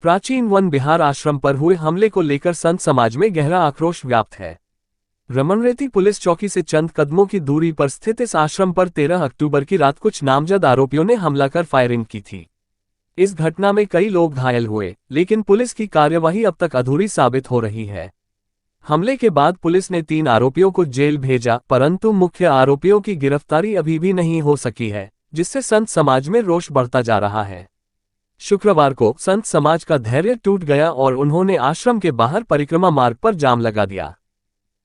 प्राचीन वन विहार आश्रम पर हुए हमले को लेकर संत समाज में गहरा आक्रोश व्याप्त है। रमनरेती पुलिस चौकी से चंद कदमों की दूरी पर स्थित इस आश्रम पर 13 अक्टूबर की रात कुछ नामजद आरोपियों ने हमला कर फायरिंग की थी। इस घटना में कई लोग घायल हुए, लेकिन पुलिस की कार्यवाही अब तक अधूरी साबित हो रही है। हमले के बाद पुलिस ने 3 आरोपियों को जेल भेजा, परंतु मुख्य आरोपियों की गिरफ्तारी अभी भी नहीं हो सकी है, जिससे संत समाज में रोष बढ़ता जा रहा है। शुक्रवार को संत समाज का धैर्य टूट गया और उन्होंने आश्रम के बाहर परिक्रमा मार्ग पर जाम लगा दिया।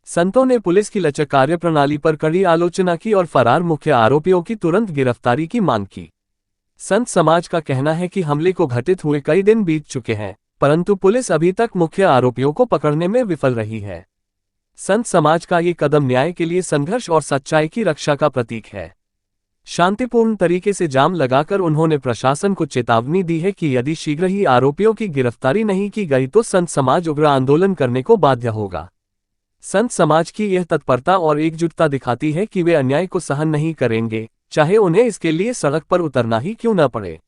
संतों ने पुलिस की लचक कार्यप्रणाली पर कड़ी आलोचना की और फरार मुख्य आरोपियों की तुरंत गिरफ्तारी की मांग की। संत समाज का कहना है कि हमले को घटित हुए कई दिन बीत चुके हैं, परंतु पुलिस अभी तक मुख्य आरोपियों को पकड़ने में विफल रही है। संत समाज का ये कदम न्याय के लिए संघर्ष और सच्चाई की रक्षा का प्रतीक है। शांतिपूर्ण तरीके से जाम लगाकर उन्होंने प्रशासन को चेतावनी दी है कि यदि शीघ्र ही आरोपियों की गिरफ्तारी नहीं की गई तो संत समाज उग्र आंदोलन करने को बाध्य होगा। संत समाज की यह तत्परता और एकजुटता दिखाती है कि वे अन्याय को सहन नहीं करेंगे, चाहे उन्हें इसके लिए सड़क पर उतरना ही क्यों न पड़े।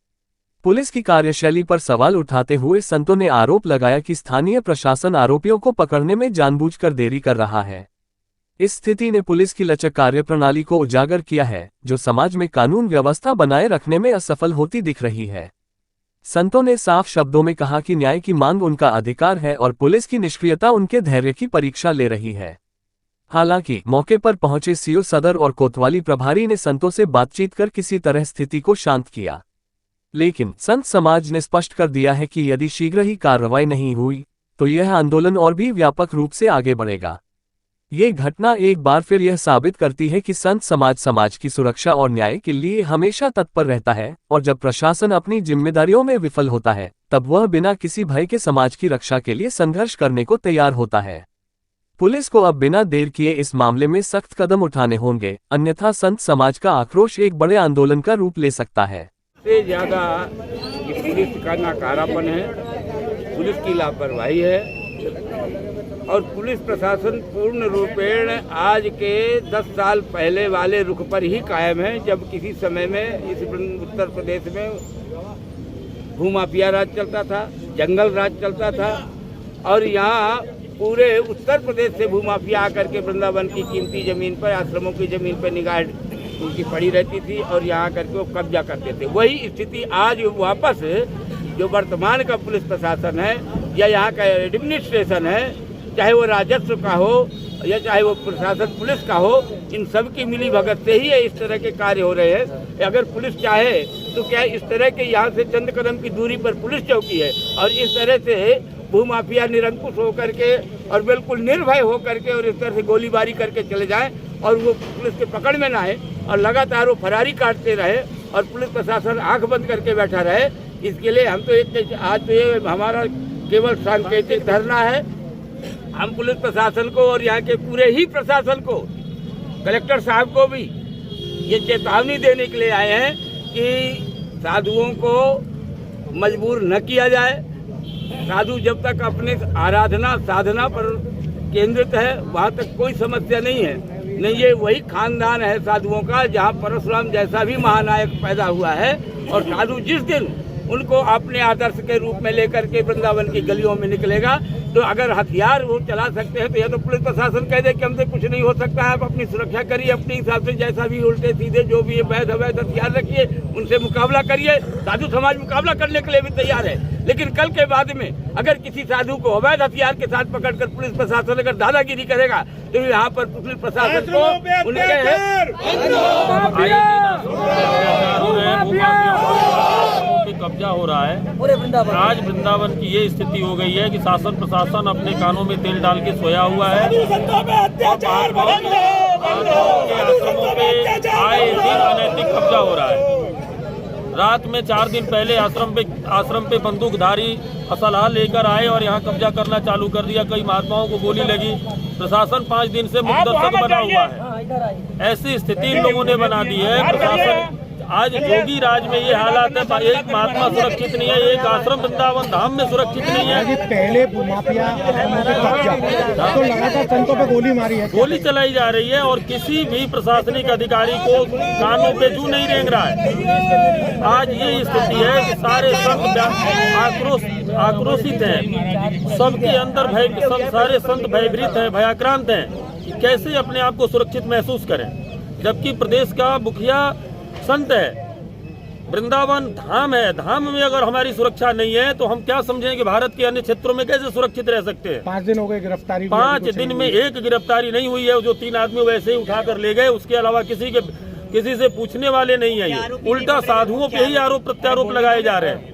पुलिस की कार्यशैली पर सवाल उठाते हुए संतों ने आरोप लगाया कि स्थानीय प्रशासन आरोपियों को पकड़ने में जानबूझकर देरी कर रहा है। इस स्थिति ने पुलिस की लचक कार्यप्रणाली को उजागर किया है, जो समाज में कानून व्यवस्था बनाए रखने में असफल होती दिख रही है। संतों ने साफ शब्दों में कहा कि न्याय की मांग उनका अधिकार है और पुलिस की निष्क्रियता उनके धैर्य की परीक्षा ले रही है। हालांकि मौके पर पहुंचे सीओ सदर और कोतवाली प्रभारी ने संतों से बातचीत कर किसी तरह स्थिति को शांत किया, लेकिन संत समाज ने स्पष्ट कर दिया है कि यदि शीघ्र ही कार्रवाई नहीं हुई तो यह आंदोलन और भी व्यापक रूप से आगे बढ़ेगा। ये घटना एक बार फिर यह साबित करती है कि संत समाज की सुरक्षा और न्याय के लिए हमेशा तत्पर रहता है, और जब प्रशासन अपनी जिम्मेदारियों में विफल होता है तब वह बिना किसी भय के समाज की रक्षा के लिए संघर्ष करने को तैयार होता है। पुलिस को अब बिना देर किए इस मामले में सख्त कदम उठाने होंगे, अन्यथा संत समाज का आक्रोश एक बड़े आंदोलन का रूप ले सकता है। सबसे ज्यादा पुलिस का नाकारापन है, पुलिस की लापरवाही है और पुलिस प्रशासन पूर्ण रूपेण आज के 10 साल पहले वाले रुख पर ही कायम है, जब किसी समय में इस उत्तर प्रदेश में भूमाफिया राज चलता था, जंगल राज चलता था और यहाँ पूरे उत्तर प्रदेश से भूमाफिया आकर के वृंदावन की कीमती जमीन पर, आश्रमों की जमीन पर निगाह उनकी पड़ी रहती थी और यहाँ करके वो कब्जा करते थे। वही स्थिति आज वापस जो वर्तमान का पुलिस प्रशासन है या यहाँ का एडमिनिस्ट्रेशन है, चाहे वो राजस्व का हो या चाहे वो प्रशासन पुलिस का हो, इन सब की मिली भगत से ही इस तरह के कार्य हो रहे हैं। अगर पुलिस चाहे तो क्या इस तरह के यहाँ से चंद कदम की दूरी पर पुलिस चौकी है और इस तरह से भूमाफिया निरंकुश होकर के और बिल्कुल निर्भय होकर के और इस तरह से गोलीबारी करके चले जाएं और वो पुलिस के पकड़ में ना आए और लगातार वो फरारी काटते रहे और पुलिस प्रशासन आंख बंद करके बैठा रहे। इसके लिए हम तो आज तो ये हमारा केवल सांकेतिक धरना है। हम पुलिस प्रशासन को और यहाँ के पूरे ही प्रशासन को, कलेक्टर साहब को भी ये चेतावनी देने के लिए आए हैं कि साधुओं को मजबूर न किया जाए। साधु जब तक अपने आराधना साधना पर केंद्रित है वहाँ तक कोई समस्या नहीं है। नहीं, ये वही खानदान है साधुओं का जहाँ परशुराम जैसा भी महानायक पैदा हुआ है और साधु जिस दिन उनको अपने आदर्श के रूप में लेकर के वृंदावन की गलियों में निकलेगा तो अगर हथियार वो चला सकते हैं तो या तो पुलिस प्रशासन कह दे कि हमसे कुछ नहीं हो सकता है, आप अपनी सुरक्षा करिए अपने हिसाब से, जैसा भी उल्टे सीधे जो भी वैध अवैध हथियार रखिए, उनसे मुकाबला करिए। साधु समाज मुकाबला करने के लिए भी तैयार है, लेकिन कल के बाद में अगर किसी साधु को अवैध हथियार के साथ पकड़कर पुलिस प्रशासन अगर दादागिरी करेगा तो यहाँ पर पुलिस प्रशासन को कब्जा हो रहा है पूरे वृंदावन। आज वृंदावन की ये स्थिति हो गई है कि शासन प्रशासन अपने कानों में तेल डाल के सोया हुआ है और आश्रमों पे आए दिन अनैतिक कब्जा हो रहा है। रात में 4 दिन पहले आश्रम पे बंदूकधारी असलहा लेकर आए और यहाँ कब्जा करना चालू कर दिया। कई महात्माओं को गोली लगी। प्रशासन 5 दिन से मुकद्दर बना हुआ है। ऐसी स्थिति इन लोगों ने बना दी है। प्रशासन आज योगी राज में ये हालात है, एक महात्मा सुरक्षित नहीं है, एक आश्रम वृंदावन धाम में सुरक्षित नहीं है। पहले माफिया तो लगातार संतों पे गोली मारी है, गोली चलाई जा रही है और किसी भी प्रशासनिक अधिकारी को कानों पे जू नहीं रेंग रहा है। आज ये स्थिति है कि सारे संत आक्रोशित हैं, सबके अंदर भय, सब सारे संत भयभीत हैं, भयाक्रांत हैं कि कैसे अपने आप को सुरक्षित महसूस करें, जबकि प्रदेश का मुखिया संत है, वृंदावन धाम है, धाम में अगर हमारी सुरक्षा नहीं है तो हम क्या समझें कि भारत के अन्य क्षेत्रों में कैसे सुरक्षित रह सकते हैं। 5 दिन हो गए गिरफ्तारी, 5 दिन में एक गिरफ्तारी नहीं हुई है, जो 3 आदमी वैसे ही उठा कर ले गए, उसके अलावा किसी से पूछने वाले नहीं है। ये उल्टा साधुओं पे ही आरोप प्रत्यारोप लगाए जा रहे हैं।